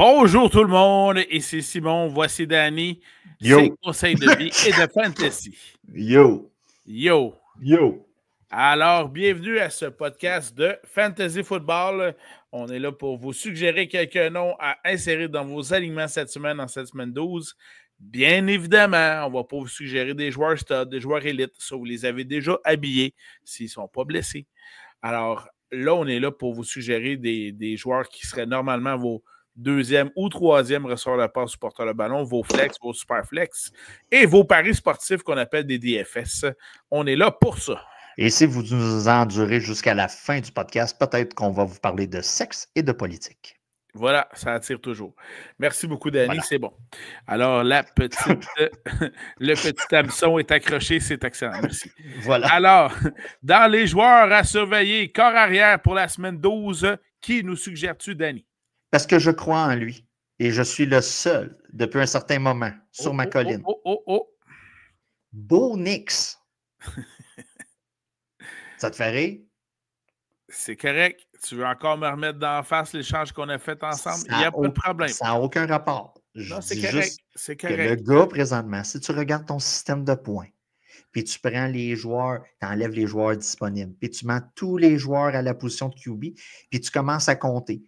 Bonjour tout le monde, ici Simon, voici Danny, c'est conseils de vie et de fantasy. Yo! Alors, bienvenue à ce podcast de Fantasy Football. On est là pour vous suggérer quelques noms à insérer dans vos alignements cette semaine, en cette semaine 12. Bien évidemment, on ne va pas vous suggérer des joueurs stud, des joueurs élites, ça vous les avez déjà habillés s'ils ne sont pas blessés. Alors, là, on est là pour vous suggérer des joueurs qui seraient normalement vos deuxième ou troisième ressort de passe ou porteur de ballon, vos flex, vos super flex et vos paris sportifs qu'on appelle des DFS. On est là pour ça. Et si vous nous endurez jusqu'à la fin du podcast, peut-être qu'on va vous parler de sexe et de politique. Voilà, ça attire toujours. Merci beaucoup, Danny, voilà. C'est bon. Alors, le petit hameçon est accroché, c'est excellent. Merci. Voilà. Alors, dans les joueurs à surveiller, corps arrière pour la semaine 12, qui nous suggères-tu, Danny? Parce que je crois en lui. Et je suis le seul, depuis un certain moment, sur ma colline. Bo Nix. Ça te fait rire? C'est correct. Tu veux encore me remettre d'en face l'échange qu'on a fait ensemble? Il n'y a pas de problème. Ça n'a aucun rapport. Non, c'est correct. C'est correct. Que le gars, présentement, si tu regardes ton système de points, puis tu prends les joueurs, tu enlèves les joueurs disponibles, puis tu mets tous les joueurs à la position de QB, puis tu commences à compter.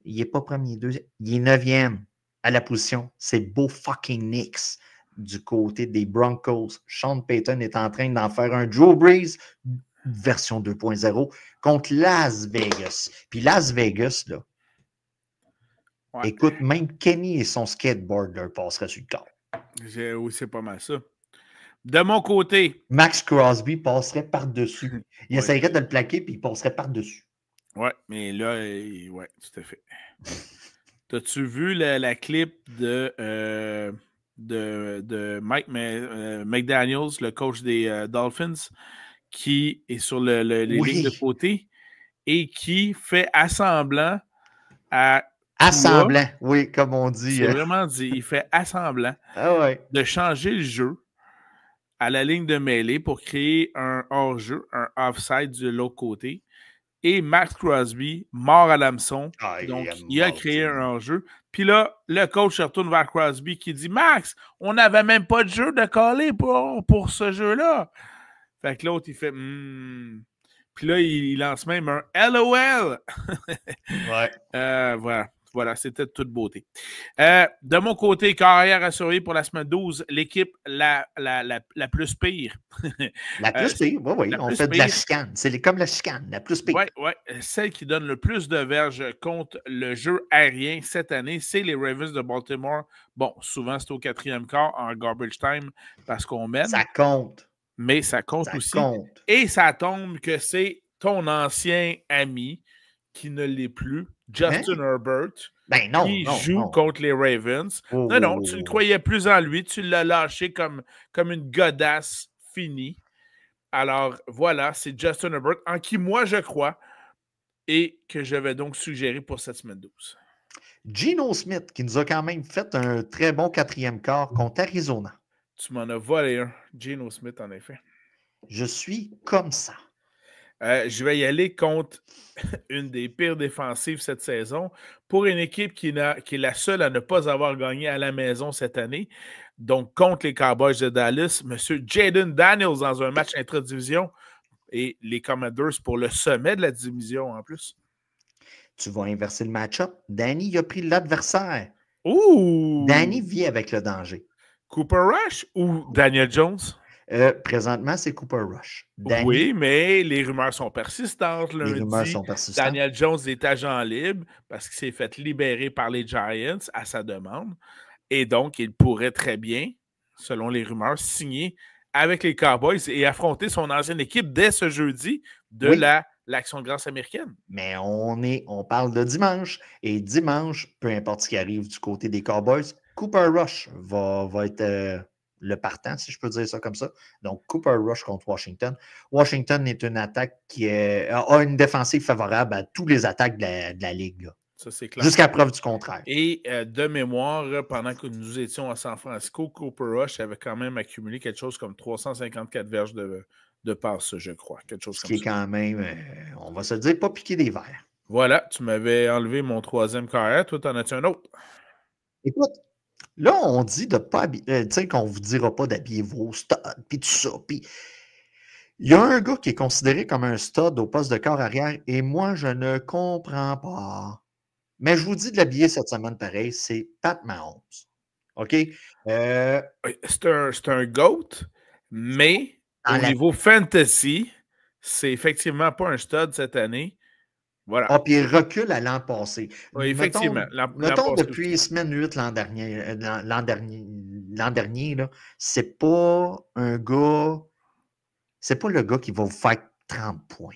Il n'est pas premier, deuxième, il est neuvième à la position. C'est Bo fucking Nix du côté des Broncos. Sean Payton est en train d'en faire un Drew Brees version 2.0 contre Las Vegas. Puis Las Vegas, là, ouais. Écoute, même Kenny et son skateboard leur passeraient sur le corps. Oui, c'est pas mal ça. De mon côté, Max Crosby passerait par-dessus. Il essaierait de le plaquer, puis il passerait par-dessus. Ouais, mais là, ouais, tout à fait. T'as-tu vu la clip de Mike McDaniels, le coach des Dolphins, qui est sur les lignes de côté et qui fait assemblant à... Assemblant, oui, comme on dit. C'est vraiment dit. Il fait assemblant de changer le jeu à la ligne de mêlée pour créer un hors-jeu, un offside de l'autre côté. Et Max Crosby, mort à l'hameçon. Donc, il a créé un hors-jeu. Puis là, le coach se retourne vers Crosby qui dit « Max, on n'avait même pas de jeu de coller pour ce jeu-là. » Fait que l'autre, il fait « Puis là, il lance même un « LOL. » Ouais. Voilà, c'était de toute beauté. De mon côté, carrière à surveiller pour la semaine 12, l'équipe la plus pire. La plus pire, oui. On fait de la chicane. C'est comme la chicane, la plus pire. Oui. Celle qui donne le plus de verges contre le jeu aérien cette année, c'est les Ravens de Baltimore. Bon, souvent, c'est au 4e quart en garbage time parce qu'on mène. Ça compte. Mais ça compte aussi. Et ça tombe que c'est ton ancien ami qui ne l'est plus, Justin Herbert, qui joue contre les Ravens. Non, tu ne croyais plus en lui. Tu l'as lâché comme une godasse finie. Alors, voilà, c'est Justin Herbert, en qui moi je crois, et que je vais donc suggérer pour cette semaine 12. Geno Smith, qui nous a quand même fait un très bon 4e quart contre Arizona. Tu m'en as volé un, Geno Smith, en effet. Je suis comme ça. Je vais y aller contre une des pires défensives cette saison pour une équipe qui est la seule à ne pas avoir gagné à la maison cette année. Donc, contre les Cowboys de Dallas, M. Jaden Daniels dans un match intra-division et les Commanders pour le sommet de la division en plus. Tu vas inverser le match-up. Danny a pris l'adversaire. Ouh! Danny vit avec le danger. Cooper Rush ou Daniel Jones? Présentement, c'est Cooper Rush. Danny, oui, mais les rumeurs sont persistantes. Lundi, les rumeurs sont persistantes. Daniel Jones est agent libre parce qu'il s'est fait libérer par les Giants à sa demande. Et donc, il pourrait très bien, selon les rumeurs, signer avec les Cowboys et affronter son ancienne équipe dès ce jeudi de l'Action de grâce américaine. Mais on parle de dimanche. Et dimanche, peu importe ce qui arrive du côté des Cowboys, Cooper Rush va être... le partant, si je peux dire ça comme ça. Donc, Cooper Rush contre Washington. Washington est une attaque qui a une défensive favorable à toutes les attaques de la Ligue. Ça, c'est clair. Jusqu'à preuve du contraire. Et de mémoire, pendant que nous étions à San Francisco, Cooper Rush avait quand même accumulé quelque chose comme 354 verges de passes, je crois. Quelque chose comme ça. Ce qui est quand même, on va se dire, pas piqué des verres. Voilà, tu m'avais enlevé mon troisième carrière. Toi, t'en as-tu un autre? Écoute, là, on dit de pas habiller, tu sais, qu'on vous dira pas d'habiller vos studs, puis tout ça. Puis il y a un gars qui est considéré comme un stud au poste de corps arrière, et moi, je ne comprends pas. Mais je vous dis de l'habiller cette semaine pareil, c'est Pat Mahomes. OK? Euh, Oui, c'est un GOAT, mais dans au la... niveau fantasy, c'est effectivement pas un stud cette année. Voilà. Ah, puis il recule à l'an passé. Oui, effectivement. L'an Mettons passé depuis aussi. semaine 8 l'an dernier, là, c'est pas un gars, c'est pas le gars qui va vous faire 30 points.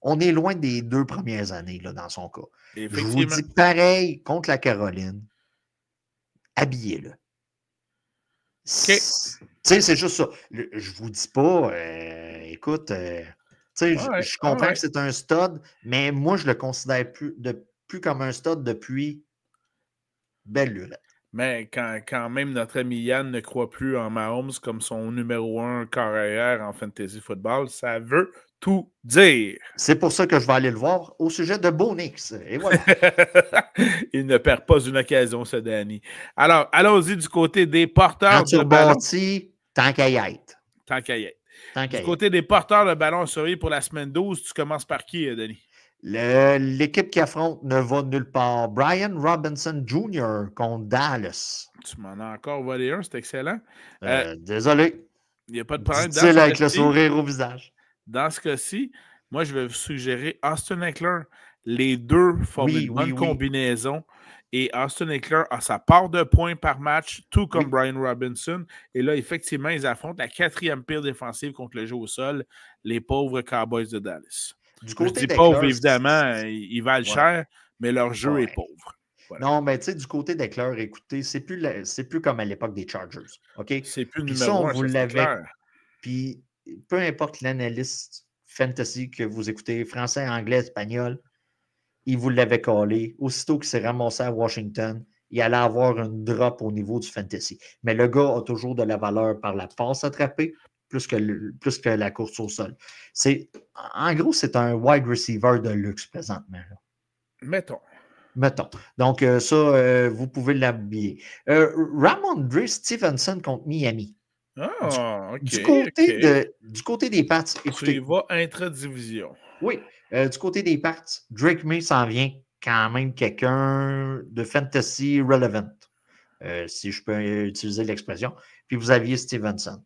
On est loin des 2 premières années là, dans son cas. Je vous Effectivement. dis pareil contre la Caroline, habillez-le. OK. Tu sais, c'est juste ça. Je vous dis pas, écoute, tu sais, Ouais, je ouais, comprends que ouais. c'est un stud, mais moi, je le considère plus comme un stud depuis belle lurette. Mais quand même notre ami Yann ne croit plus en Mahomes comme son numéro 1 carrière en fantasy football, ça veut tout dire. C'est pour ça que je vais aller le voir au sujet de Bo Nix. Et voilà. Il ne perd pas une occasion, ce Danny. Alors, allons-y du côté des Quand porteurs tu de ballon, rebâtis, tant qu'à y être. tant qu'à y être. Tant Du qu'à y être. côté des porteurs de ballon à surveiller pour la semaine 12, tu commences par qui, Denis? L'équipe qui affronte ne va nulle part. Brian Robinson Jr. contre Dallas. Tu m'en as encore volé un, c'est excellent. Désolé. Il n'y a pas de problème. Dit-il avec le sourire au visage. Dans ce cas-ci, moi, je vais vous suggérer Austin Eckler. Les deux forment Oui, une oui, bonne oui. combinaison. Et Austin Eckler a sa part de points par match, tout comme Oui. Brian Robinson. Et là, effectivement, ils affrontent la 4e pire défensive contre le jeu au sol, les pauvres Cowboys de Dallas. Du Je côté dis pauvres, d'Eckler, évidemment, ils valent ouais. cher, mais leur jeu Ouais. est pauvre. Voilà. Non, mais tu sais, du côté d'Eckler, écoutez, c'est plus comme à l'époque des Chargers. OK? C'est plus le Puis ça, numéro on 1, vous ça c'est l'avait. clair. Puis peu importe l'analyste fantasy que vous écoutez, français, anglais, espagnol, il vous l'avait collé. Aussitôt qu'il s'est ramassé à Washington, il allait avoir une drop au niveau du fantasy. Mais le gars a toujours de la valeur par la passe attrapée plus que la course au sol. En gros, c'est un wide receiver de luxe présentement. Là. Mettons. Mettons. Donc, ça, vous pouvez l'habiller. Ramondre Stevenson contre Miami. Ah, OK, Du OK. côté des Pats, Tu y écoutez, vas intra-division. oui, du côté des Pats, Drake May s'en vient quand même quelqu'un de fantasy relevant, si je peux utiliser l'expression. Puis vous aviez Stevenson.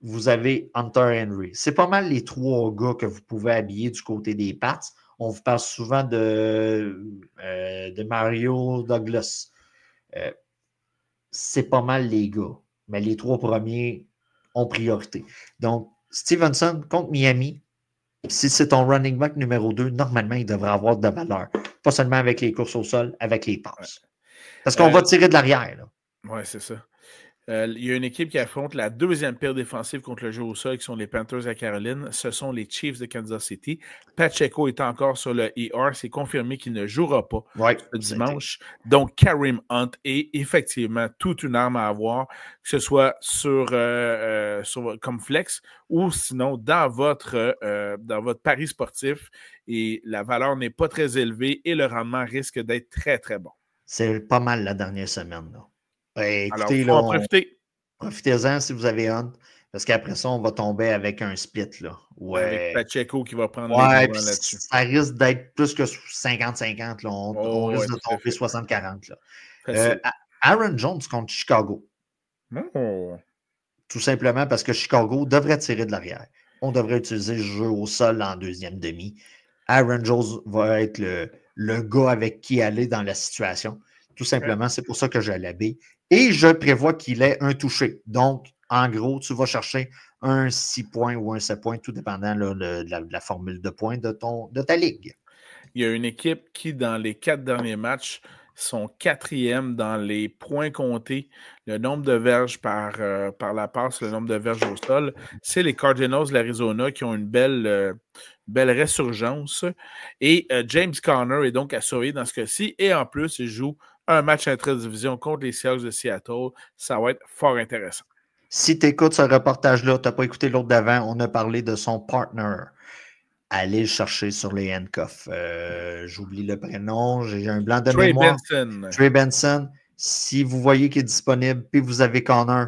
Vous avez Hunter Henry. C'est pas mal les 3 gars que vous pouvez habiller du côté des Pats. On vous parle souvent de Mario Douglas. C'est pas mal les gars. Mais les 3 premiers ont priorité. Donc, Stevenson contre Miami, si c'est ton running back numéro 2, normalement, il devrait avoir de la valeur. Pas seulement avec les courses au sol, avec les passes. Parce qu'on va tirer de l'arrière. Oui, c'est ça. Il y a une équipe qui affronte la 2e pire défensive contre le jeu au sol, qui sont les Panthers à Caroline. Ce sont les Chiefs de Kansas City. Pacheco est encore sur le ER. C'est confirmé qu'il ne jouera pas ce dimanche. Donc, Kareem Hunt est effectivement toute une arme à avoir, que ce soit comme flex ou sinon dans votre pari sportif. Et la valeur n'est pas très élevée et le rendement risque d'être très, très bon. C'est pas mal la dernière semaine. Là. Alors, Écoutez, il faut en profiter. Profitez-en si vous avez Hunt, parce qu'après ça, on va tomber avec un split. Là. Avec Pacheco qui va prendre les Ouais, devants là-dessus. ça risque d'être plus que 50-50. Là. On risque de tomber 60-40. Aaron Jones contre Chicago. Oh. Tout simplement parce que Chicago devrait tirer de l'arrière. On devrait utiliser le jeu au sol en deuxième demi. Aaron Jones va être le gars avec qui aller dans la situation. Tout simplement, c'est pour ça que je l'habille. Et je prévois qu'il ait un touché. Donc, en gros, tu vas chercher un 6 points ou un 7 points, tout dépendant là, de la formule de points de ta ligue. Il y a une équipe qui, dans les 4 derniers matchs, sont 4e dans les points comptés, le nombre de verges par la passe, le nombre de verges au sol. C'est les Cardinals de l'Arizona qui ont une belle résurgence. Et James Conner est donc à surveiller dans ce cas-ci. Et en plus, il joue un match intra-division contre les Seahawks de Seattle. Ça va être fort intéressant. Si tu écoutes ce reportage-là, tu n'as pas écouté l'autre d'avant, on a parlé de son partner. allez le chercher sur les handcuffs. J'oublie le prénom, j'ai un blanc de Trey mémoire. Benson. Trey Benson. Si vous voyez qu'il est disponible, puis vous avez Connor,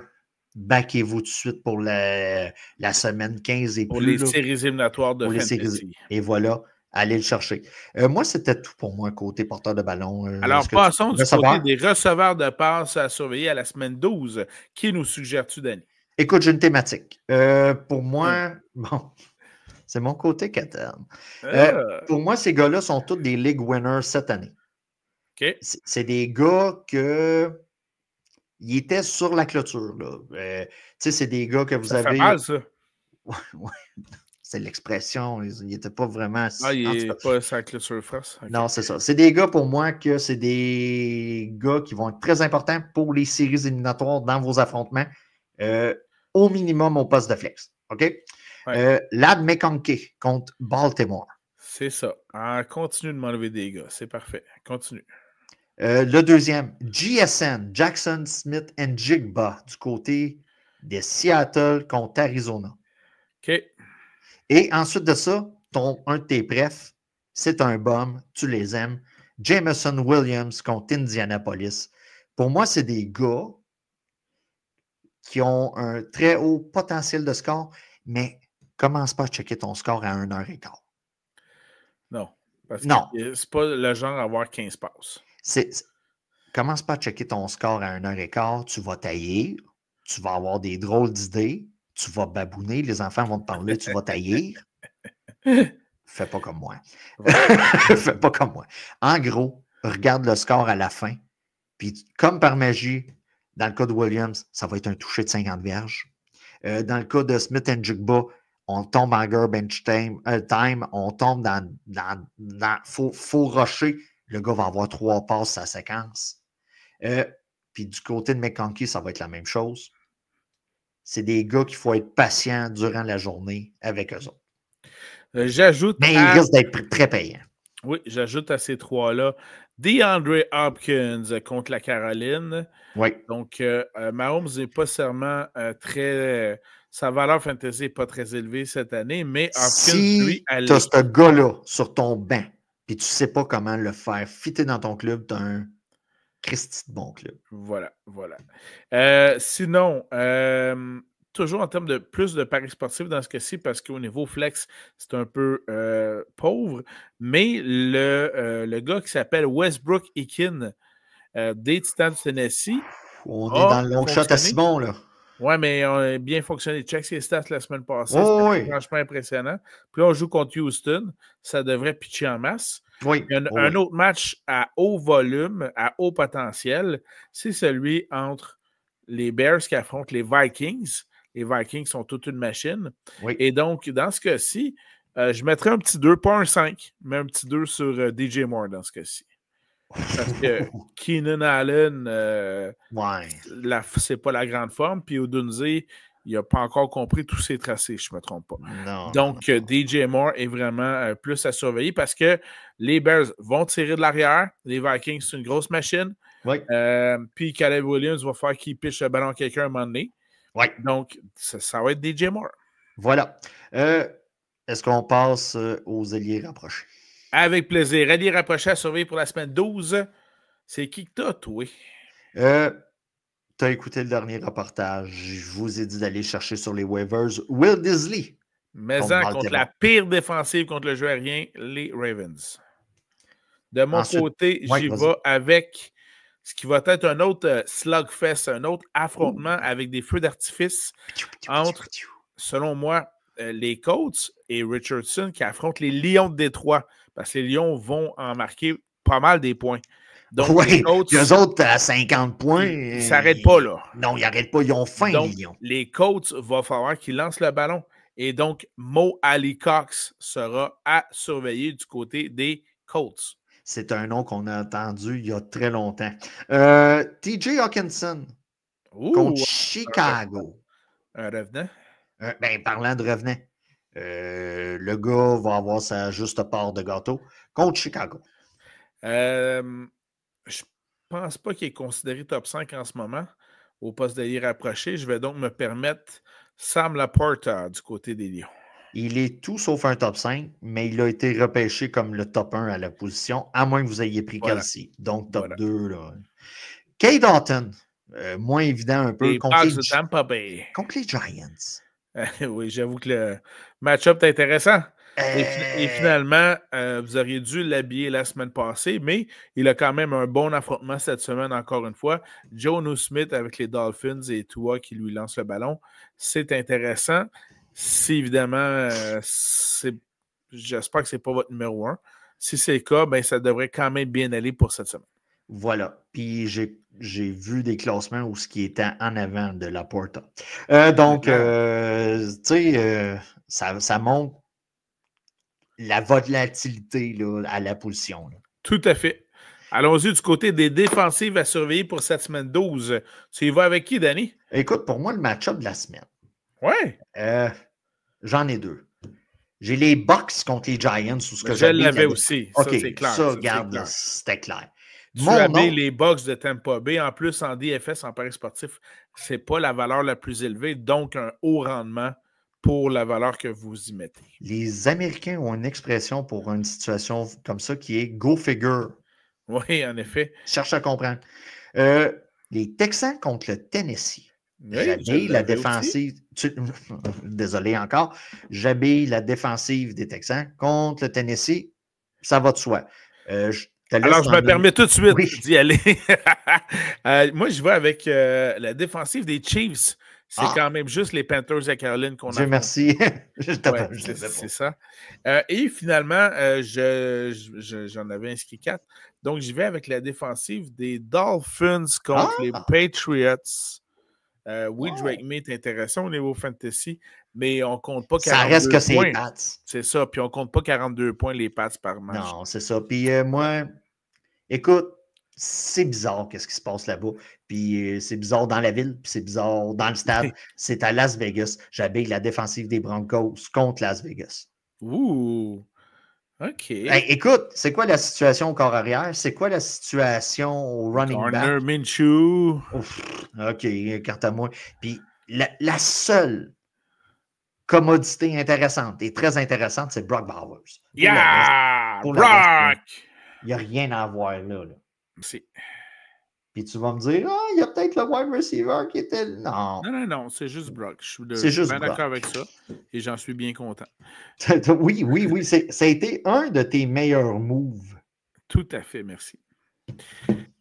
baquez-vous tout de suite pour la semaine 15 et Pour plus. les séries éliminatoires de pour les Fantasy. séries. Et voilà, allez le chercher. Moi, c'était tout pour moi, côté porteur de ballon. Alors, passons du côté des receveurs de passes à surveiller à la semaine 12. Qui nous suggères-tu, Danny? Écoute, j'ai une thématique. Pour moi, bon, c'est mon côté Caterne. Pour moi, ces gars-là sont tous des league winners cette année. Okay. C'est des gars que ils étaient sur la clôture. Tu sais, c'est des gars que vous ça avez. Fait mal, ça. Ouais. C'est l'expression. Ils n'étaient pas vraiment. Ah, il n'est pas sur la clôture face. Okay. Non, c'est ça. C'est des gars pour moi que c'est des gars qui vont être très importants pour les séries éliminatoires dans vos affrontements. Au minimum au poste de flex. OK? Ouais. Ladd McConkey contre Baltimore. C'est ça. Continue de m'enlever des gars. C'est parfait. Continue. Le deuxième, JSN, Jackson Smith and Jigba, du côté de Seattle contre Arizona. OK. Et ensuite de ça, un de tes prefs, c'est un bum, tu les aimes. Jameson Williams contre Indianapolis. Pour moi, c'est des gars qui ont un très haut potentiel de score, mais commence pas à checker ton score à 1h15. Non. Parce que c'est pas le genre à avoir 15 passes. Commence pas à checker ton score à 1h15, tu vas taillir, tu vas avoir des drôles d'idées, tu vas babouner, les enfants vont te parler, tu vas taillir. Fais pas comme moi. Fais pas comme moi. En gros, regarde le score à la fin, puis comme par magie, dans le cas de Williams, ça va être un toucher de 50 verges. Dans le cas de Smith and Jigba, on tombe en garbage time, on tombe dans faut rusher. Le gars va avoir 3 passes à séquence. Puis du côté de McConkey, ça va être la même chose. C'est des gars qu'il faut être patient durant la journée avec eux autres. J'ajoute. Mais ils risquent d'être très payants. Oui, j'ajoute à ces trois-là DeAndre Hopkins contre la Caroline. Oui. Donc, Mahomes n'est pas seulement très. Sa valeur fantasy n'est pas très élevée cette année, mais Hopkins, lui, tu as ce gars-là sur ton banc, puis tu ne sais pas comment le faire fitter dans ton club, tu as un Christy de bon club. Voilà. Sinon, toujours en termes de plus de paris sportifs dans ce cas-ci, parce qu'au niveau flex, c'est un peu pauvre, mais le gars qui s'appelle Westbrook Ikin des Titans de Tennessee. On est dans le long shot à Simon, là. Oui, mais on a bien fonctionné. Check ses stats la semaine passée. Oh, c'était franchement impressionnant. Puis là, on joue contre Houston. Ça devrait pitcher en masse. Oui. Il y a un autre match à haut volume, à haut potentiel. C'est celui entre les Bears qui affrontent les Vikings. Les Vikings sont toute une machine. Oui. Et donc, dans ce cas-ci, je mettrais un petit 2, pas un 5, mais un petit 2 sur DJ Moore dans ce cas-ci. Parce que Keenan Allen, c'est pas la grande forme. Puis Odunze, il n'a pas encore compris tous ses tracés, je ne me trompe pas. Non, donc, DJ Moore est vraiment plus à surveiller parce que les Bears vont tirer de l'arrière. Les Vikings, c'est une grosse machine. Oui. Puis Caleb Williams va faire qu'il pitche le ballon à quelqu'un à un moment donné. Oui. Donc, ça va être DJ Moore. Voilà. Est-ce qu'on passe aux alliés rapprochés? Avec plaisir. Alliés rapprochés à surveiller pour la semaine 12. C'est qui que t'as, toi? Tu as écouté le dernier reportage. Je vous ai dit d'aller chercher sur les waivers Will Disley. Mais contre la pire défensive contre le jeu aérien, les Ravens. De mon côté, j'y vais avec ce qui va être un autre slugfest, un autre affrontement avec des feux d'artifice entre, selon moi, les Colts et Richardson qui affrontent les Lions de Détroit. Parce que les Lions vont en marquer pas mal des points. Donc, oui, eux autres, à 50 points. Ils ne s'arrêtent pas, là. Non, ils n'arrêtent pas. Ils ont faim, donc, les Lions. Les Colts, va falloir qu'ils lancent le ballon. Et donc, Mo Alley-Cox sera à surveiller du côté des Colts. C'est un nom qu'on a entendu il y a très longtemps. TJ Hawkinson contre Chicago. Un revenant? Parlant de revenant, le gars va avoir sa juste part de gâteau contre Chicago. Je pense pas qu'il est considéré top 5 en ce moment au poste d'allié rapproché. Je vais donc me permettre Sam Laporta du côté des Lions. Il est tout sauf un top 5, mais il a été repêché comme le top 1 à la position, à moins que vous ayez pris Voilà. Kelsey. Donc, top Voilà. 2. Là. Kay Dalton, moins évident un peu Les Bucks de Tampa Bay. contre les Giants. Oui, j'avoue que le match-up est intéressant. Et Euh, finalement, vous auriez dû l'habiller la semaine passée, mais il a quand même un bon affrontement cette semaine, encore une fois. Jonnu Smith avec les Dolphins et Tua qui lui lance le ballon. C'est intéressant. Si évidemment, j'espère que ce n'est pas votre numéro 1. Si c'est le cas, ben, ça devrait quand même bien aller pour cette semaine. Voilà. Puis j'ai vu des classements où ce qui était en avant de la Porta. Donc, tu sais, ça montre la volatilité là, à la position. Là. Tout à fait. Allons-y du côté des défensives à surveiller pour cette semaine 12. Tu y vas avec qui, Danny? Écoute, pour moi, le match-up de la semaine, Ouais. j'en ai 2. J'ai les Bucks contre les Giants. Ou ce que Je l'avais aussi. OK, Ça, c'est clair. ça, regarde, c'était clair. Tu avais les Bucks de Tampa Bay. En plus, en DFS, en paris sportif, c'est pas la valeur la plus élevée, donc un haut rendement pour la valeur que vous y mettez. Les Américains ont une expression pour une situation comme ça qui est « go figure ». Oui, en effet. Cherche à comprendre. Les Texans contre le Tennessee. Oui, j'habille la défensive. Désolé encore. J'habille la défensive des Texans contre le Tennessee. Ça va de soi. Alors, je me permets tout de suite d'y aller. Moi, je vais avec la défensive des Chiefs. C'est quand même juste les Panthers de Caroline qu'on a. Dieu merci. C'est ça. Et finalement, j'en avais inscrit 4. Donc, j'y vais avec la défensive des Dolphins contre les Patriots. Oui, Drake May est intéressant au niveau fantasy, mais on ne compte pas 42 points. Ça reste que c'est les Pats. C'est ça, puis on ne compte pas 42 points les Pats par match. Non, c'est ça. Puis moi, écoute, c'est bizarre qu'est-ce qui se passe là-bas. Puis c'est bizarre dans la ville, puis c'est bizarre dans le stade. C'est à Las Vegas. J'habille la défensive des Broncos contre Las Vegas. Ouh! OK. Hey, écoute, c'est quoi la situation au corps arrière? C'est quoi la situation au running back? Gardner Minshew. OK, carte à moi. Puis la seule commodité intéressante et très intéressante, c'est Brock Bowers. Brock! Il n'y a rien à voir là. Si. Puis tu vas me dire, il y a peut-être le wide receiver qui était... Non. Non, c'est juste Brock. Je suis bien d'accord avec ça et j'en suis bien content. Oui. Ça a été un de tes meilleurs moves. Tout à fait, merci.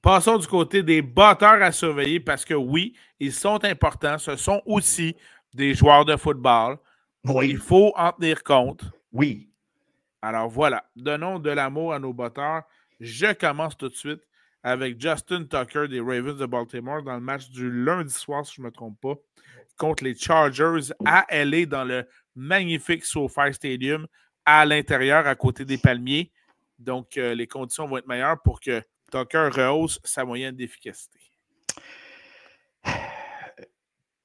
Passons du côté des batteurs à surveiller parce que oui, ils sont importants. Ce sont aussi des joueurs de football. Oui. Il faut en tenir compte. Oui. Alors voilà, donnons de l'amour à nos batteurs. Je commence tout de suite avec Justin Tucker des Ravens de Baltimore dans le match du lundi soir, si je ne me trompe pas, contre les Chargers à LA dans le magnifique SoFi Stadium à l'intérieur, à côté des palmiers. Donc, les conditions vont être meilleures pour que Tucker rehausse sa moyenne d'efficacité.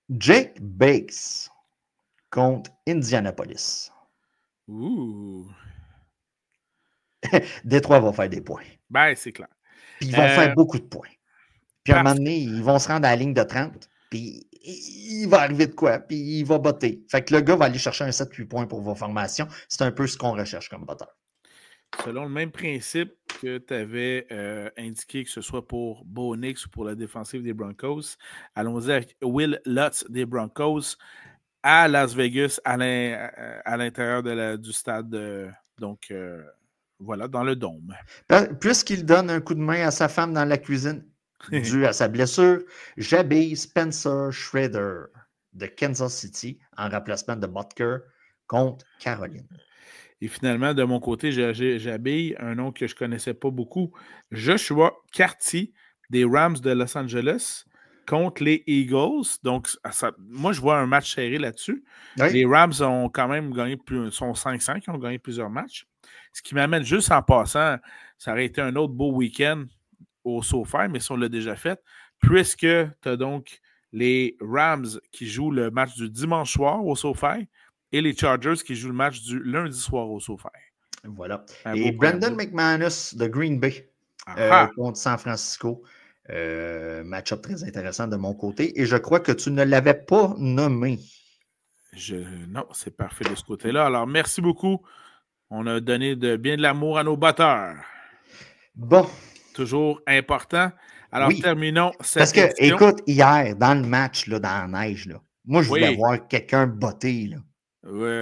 Jake Bates contre Indianapolis. Ouh! Détroit va faire des points. Ben, c'est clair. Puis ils vont faire beaucoup de points. Puis à un moment donné, ils vont se rendre à la ligne de 30, puis il va arriver de quoi, puis il va botter. Fait que le gars va aller chercher un 7-8 points pour vos formations. C'est un peu ce qu'on recherche comme botteur. Selon le même principe que tu avais indiqué, que ce soit pour Bo Nix ou pour la défensive des Broncos, allons-y avec Will Lutz des Broncos à Las Vegas, à l'intérieur du stade. Donc, voilà, dans le dôme. Puisqu'il donne un coup de main à sa femme dans la cuisine, dû à sa blessure, j'habille Spencer Shredder de Kansas City en remplacement de Butker contre Caroline. Et finalement, de mon côté, j'habille un nom que je ne connaissais pas beaucoup, Joshua Carty des Rams de Los Angeles contre les Eagles. Donc, moi, je vois un match serré là-dessus. Oui. Les Rams ont quand même gagné, sont 5-5, ils ont gagné plusieurs matchs. Ce qui m'amène juste en passant, ça aurait été un autre beau week-end au SoFi, mais ça, on l'a déjà fait, puisque tu as donc les Rams qui jouent le match du dimanche soir au SoFi et les Chargers qui jouent le match du lundi soir au SoFi. Voilà. Et Brandon McManus de Green Bay contre San Francisco. Match-up très intéressant de mon côté. Et je crois que tu ne l'avais pas nommé. Non, c'est parfait de ce côté-là. Alors, merci beaucoup. On a donné bien de l'amour à nos batteurs. Bon. Toujours important. Alors, Oui. terminons Parce cette que, édition. écoute, hier, dans le match, là, dans la neige, là, moi, je voulais voir quelqu'un botter. Là.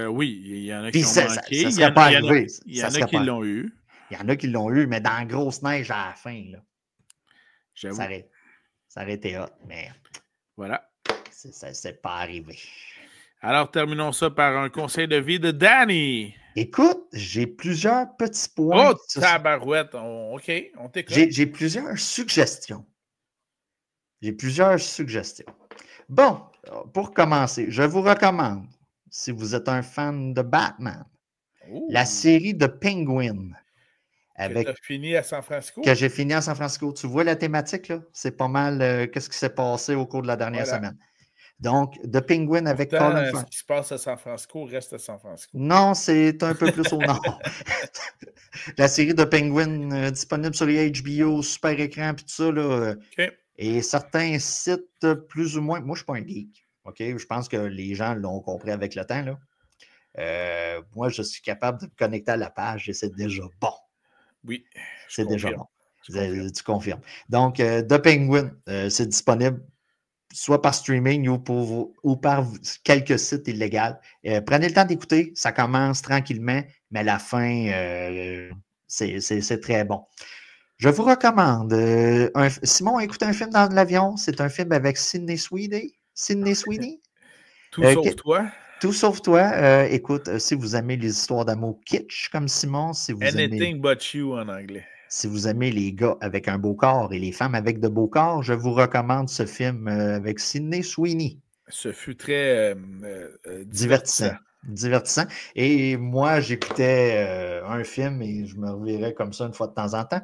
Oui, il y en a Puis qui ont ça manqué. ne serait pas arrivé. Il y en a qui l'ont eu. Il y en a qui l'ont eu, mais dans la grosse neige à la fin, là, J'avoue. ça aurait été hot, mais voilà. Ça s'est pas arrivé. Alors, terminons ça par un conseil de vie de Danny. Écoute, j'ai plusieurs petits points. Oh, tabarouette. OK, on t'écoute. J'ai plusieurs suggestions. Bon, pour commencer, je vous recommande, si vous êtes un fan de Batman, la série de Penguin. Que tu as fini à San Francisco? Que j'ai fini à San Francisco. Tu vois la thématique, là? C'est pas mal qu'est-ce qui s'est passé au cours de la dernière semaine. Donc, The Penguin avec Colin Farrell. Ce qui se passe à San Francisco reste à San Francisco. Non, c'est un peu plus au nord. La série de Penguin disponible sur les HBO, super écran, puis tout ça. Là, et certains sites, plus ou moins. Moi, je ne suis pas un geek. OK? Je pense que les gens l'ont compris avec le temps. Là. Moi, je suis capable de me connecter à la page et c'est déjà bon. Oui. C'est déjà bon. Tu confirmes. Donc, The Penguin, c'est disponible soit par streaming ou par quelques sites illégaux. Prenez le temps d'écouter, ça commence tranquillement, mais à la fin, c'est très bon. Je vous recommande, Simon a écouté un film dans l'avion, c'est un film avec Sydney Sweeney. Tout sauf toi. Tout sauf toi. Écoute, si vous aimez les histoires d'amour kitsch comme Simon, si vous Anything but you en anglais. Si vous aimez les gars avec un beau corps et les femmes avec de beaux corps, je vous recommande ce film avec Sydney Sweeney. Ce fut très divertissant. Divertissant. Et moi, j'écoutais un film et je me reverrais comme ça une fois de temps en temps,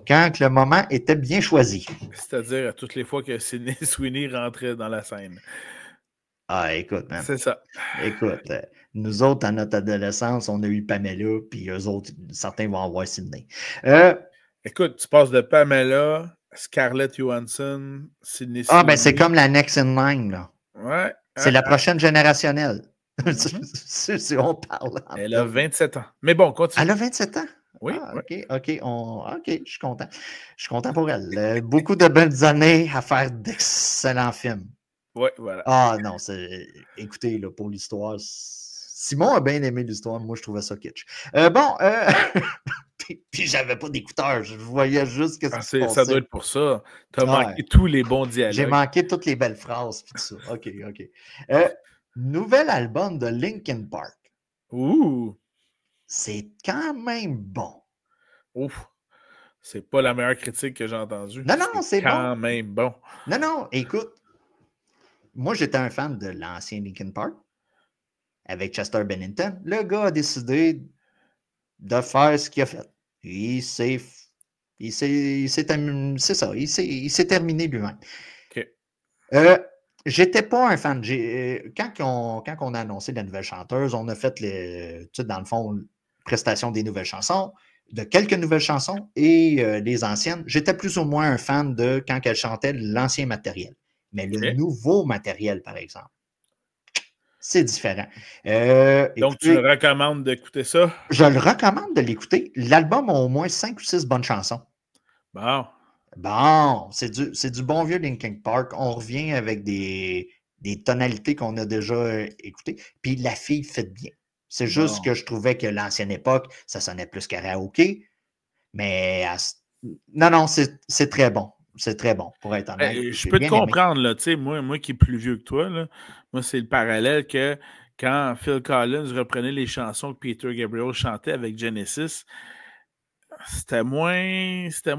quand le moment était bien choisi. C'est-à-dire à toutes les fois que Sydney Sweeney rentrait dans la scène. Ah, écoute, man. C'est ça. Écoute, nous autres, à notre adolescence, on a eu Pamela, puis eux autres, certains vont avoir Sydney. Écoute, tu passes de Pamela, Scarlett Johansson, Sydney Sweeney. Ah, ben c'est comme la Next in Line, là. Ouais. C'est la prochaine générationnelle. Si on parle. Elle a 27 ans. Mais bon, continue. Elle a 27 ans? Oui. OK, je suis content. Je suis content pour elle. Beaucoup de belles années à faire d'excellents films. Oui, voilà. Ah non, écoutez, là, pour l'histoire, Simon a bien aimé l'histoire. Moi, je trouvais ça kitsch. Puis j'avais pas d'écouteurs. Je voyais juste ce qui se passait. Ça doit être pour ça. Tu as manqué tous les bons dialogues. J'ai manqué toutes les belles phrases. Puis tout ça. OK. Nouvel album de Linkin Park. Ouh! C'est quand même bon. Ouf! C'est pas la meilleure critique que j'ai entendue. Non, c'est quand même bon. Non, écoute. Moi, j'étais un fan de l'ancien Linkin Park avec Chester Bennington. Le gars a décidé de faire ce qu'il a fait. Il s'est terminé lui-même. OK. J'étais pas un fan. Quand on a annoncé la nouvelle chanteuse, on a fait, dans le fond, prestation des nouvelles chansons, de quelques nouvelles chansons et les anciennes. J'étais plus ou moins un fan de quand elle chantait l'ancien matériel. Mais le nouveau matériel, par exemple, c'est différent. Donc, tu me recommandes d'écouter ça? Je le recommande de l'écouter. L'album a au moins 5 ou 6 bonnes chansons. Bon, c'est du bon vieux Linkin Park. On revient avec des tonalités qu'on a déjà écoutées. Puis la fille fait bien. C'est juste que je trouvais que l'ancienne époque, ça sonnait plus karaoké. Mais non, c'est très bon. C'est très bon, pour être honnête. Je peux te comprendre, là, moi qui est plus vieux que toi, là, moi, c'est le parallèle que quand Phil Collins reprenait les chansons que Peter Gabriel chantait avec Genesis, c'était moins ça.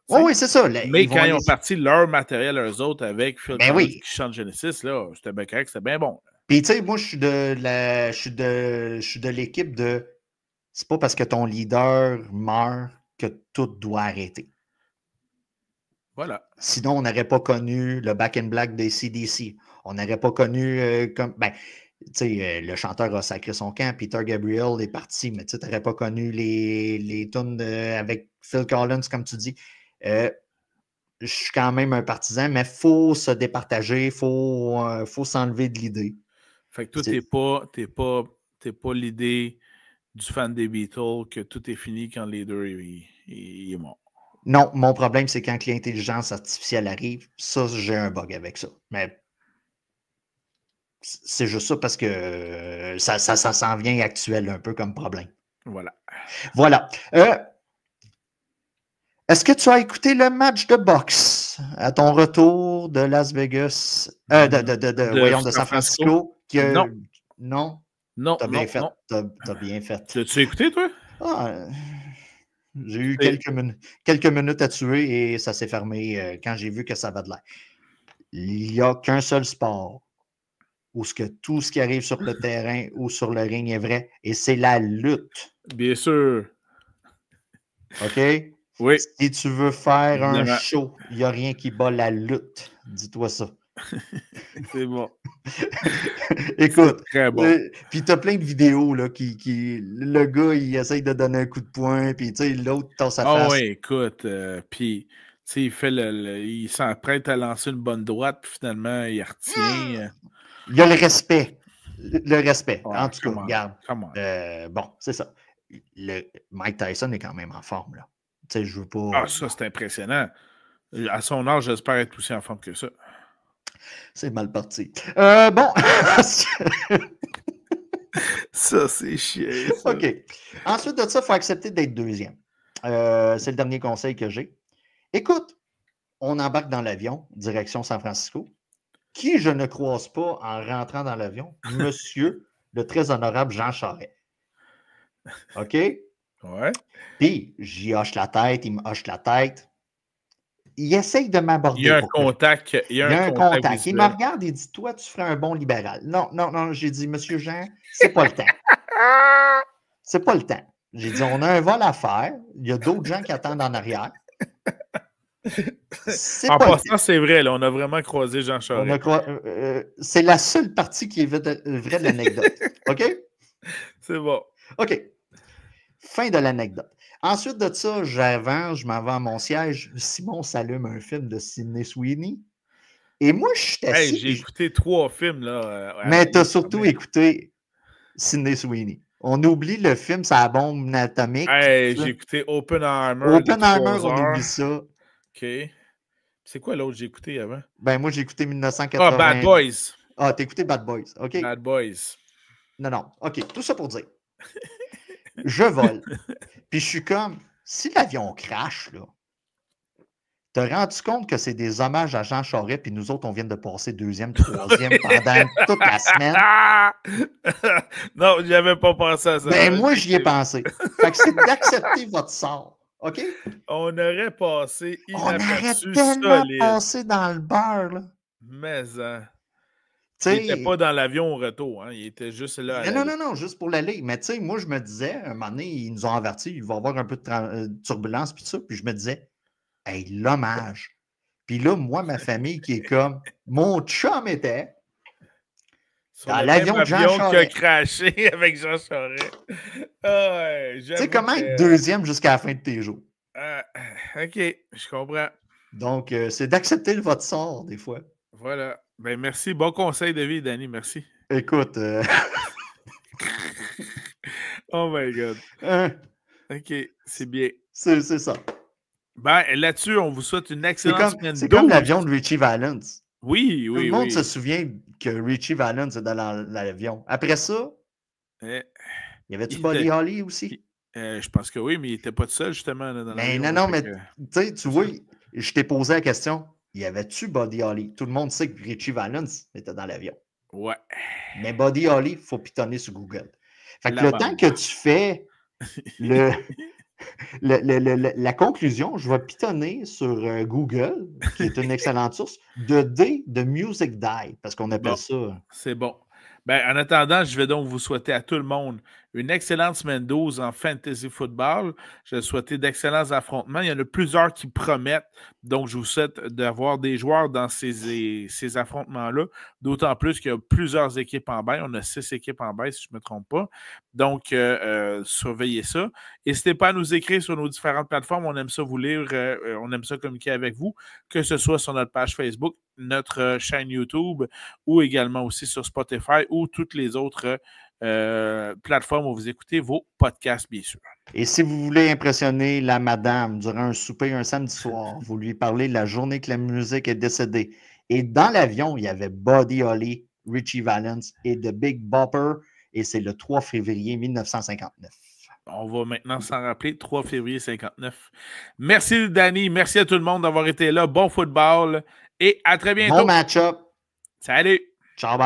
Oui, c'est ça. Mais quand ils ont parti leur matériel, eux autres, avec Phil Collins qui chante Genesis, là, c'était bien correct, c'était bien bon. Puis, tu sais, moi, je suis de l'équipe de c'est pas parce que ton leader meurt que tout doit arrêter. Voilà. Sinon, on n'aurait pas connu le Back in Black des CDC. On n'aurait pas connu le chanteur a sacré son camp, Peter Gabriel est parti, mais tu n'aurais pas connu les tunes avec Phil Collins, comme tu dis. Je suis quand même un partisan, mais il faut se départager, il faut s'enlever de l'idée. Fait que toi, t'es pas l'idée du fan des Beatles que tout est fini quand les deux il est mort. Non, mon problème, c'est quand l'intelligence artificielle arrive, ça, j'ai un bug avec ça. Mais c'est juste ça parce que ça s'en vient actuel un peu comme problème. Voilà. Voilà. Est-ce que tu as écouté le match de boxe à ton retour de Las Vegas, de San Francisco? Non. Non? Non, T'as bien non, fait. non. T'as bien fait. L'as-tu écouté, toi? Ah, j'ai eu quelques minutes à tuer et ça s'est fermé quand j'ai vu que ça va de l'air. Il n'y a qu'un seul sport où tout ce qui arrive sur le terrain ou sur le ring est vrai, et c'est la lutte. Bien sûr. OK? Oui. Si tu veux faire Évidemment. un show, il n'y a rien qui bat la lutte. Dis-toi ça. C'est bon. Écoute, très bon. Puis tu as plein de vidéos là, le gars, il essaye de donner un coup de poing, puis l'autre tend sa face. Ah oui, écoute, puis il fait il s'apprête à lancer une bonne droite, puis finalement, il retient. Il y a le respect. Le respect. Ouais, en tout cas, regarde. Bon, c'est ça. Mike Tyson est quand même en forme, là. Tu sais, je veux pas. Ah, ça, c'est impressionnant. À son âge, j'espère être aussi en forme que ça. C'est mal parti. Bon. Ça, c'est chiant. Ça. OK. Ensuite de ça, il faut accepter d'être deuxième. C'est le dernier conseil que j'ai. Écoute, on embarque dans l'avion, direction San Francisco. Qui je ne croise pas en rentrant dans l'avion? Monsieur le très honorable Jean Charest. OK? Ouais. Puis, j'y hoche la tête, il me hoche la tête. Il essaye de m'aborder. Il y a un contact. Il y a un contact. Il me regarde et dit, toi, tu ferais un bon libéral. Non, j'ai dit, monsieur Jean, c'est pas le temps. C'est pas le temps. J'ai dit, on a un vol à faire. Il y a d'autres gens qui attendent en arrière. En passant, c'est vrai, là, on a vraiment croisé Jean Charest. C'est la seule partie qui est vraie de l'anecdote. OK? C'est bon. OK. Fin de l'anecdote. Ensuite de ça, j'avance, je m'en vais à mon siège. Simon s'allume un film de Sydney Sweeney. Et moi, je suis assis. Hey, j'ai écouté 3 films, là. Mais tu as surtout écouté Sydney Sweeney. On oublie le film, c'est la bombe atomique. Hey, j'ai écouté Oppenheimer. Oppenheimer, on oublie ça. OK. C'est quoi l'autre que j'ai écouté avant? Ben, moi, j'ai écouté 1980. Ah, Bad Boys. Ah, t'as écouté Bad Boys. OK. Bad Boys. Non. OK. Tout ça pour dire. Je vole. Puis je suis comme, si l'avion crash, là, t'as rendu compte que c'est des hommages à Jean Charest, puis nous autres, on vient de passer 2e, 3e pendant toute la semaine. Non, j'avais pas pensé à ça. Ben, moi, j'y ai pensé. Fait que c'est d'accepter votre sort. OK? On aurait passé inaperçu, solide. Passé dans le beurre, là. Mais, il n'était pas dans l'avion au retour, hein. Il était juste là. Non, juste pour l'aller. Mais tu sais, moi, je me disais, un moment donné, ils nous ont avertis, il va y avoir un peu de turbulence, puis tout ça. Puis je me disais, hey, l'hommage. Puis là, moi, ma famille qui est comme, mon chum était dans l'avion de Jean Charest. Qui a craché avec Jean Charest. Ouais, tu sais, comment être 2e jusqu'à la fin de tes jours? OK, je comprends. Donc, c'est d'accepter le votre sort, des fois. Voilà. Ben, merci. Bon conseil de vie, Danny. Merci. Écoute. Oh my God. OK, c'est bien. C'est ça. Ben, là-dessus, on vous souhaite une excellente semaine 12. C'est comme l'avion de Richie Valens. Oui. Tout le monde se souvient que Richie Valens est dans l'avion. Après ça, y avait-tu Buddy Holly aussi? Je pense que oui, mais il n'était pas tout seul, justement. Là, dans l'avion. Non, mais tu vois, je t'ai posé la question. Y avait-tu Buddy Holly? Tout le monde sait que Richie Valens était dans l'avion. Ouais. Mais Buddy Holly, il faut pitonner sur Google. Fait que le temps que tu fais la conclusion, je vais pitonner sur Google, qui est une excellente source, de Music Die, parce qu'on appelle ça. C'est bon. Ben, en attendant, je vais donc vous souhaiter à tout le monde une excellente semaine 12 en fantasy football. Je souhaite d'excellents affrontements. Il y en a plusieurs qui promettent. Donc, je vous souhaite d'avoir des joueurs dans ces affrontements-là. D'autant plus qu'il y a plusieurs équipes en baisse. On a 6 équipes en baisse, si je ne me trompe pas. Donc, surveillez ça. N'hésitez pas à nous écrire sur nos différentes plateformes. On aime ça vous lire. On aime ça communiquer avec vous, que ce soit sur notre page Facebook, notre chaîne YouTube ou également aussi sur Spotify ou toutes les autres plateformes où vous écoutez vos podcasts, bien sûr. Et si vous voulez impressionner la madame durant un souper un samedi soir, vous lui parlez de la journée que la musique est décédée. Et dans l'avion, il y avait Buddy Holly, Richie Valens et The Big Bopper. Et c'est le 3 février 1959. On va maintenant s'en rappeler, 3 février 59. Merci, Danny. Merci à tout le monde d'avoir été là. Bon football et à très bientôt. Bon match-up. Salut. Ciao, bye.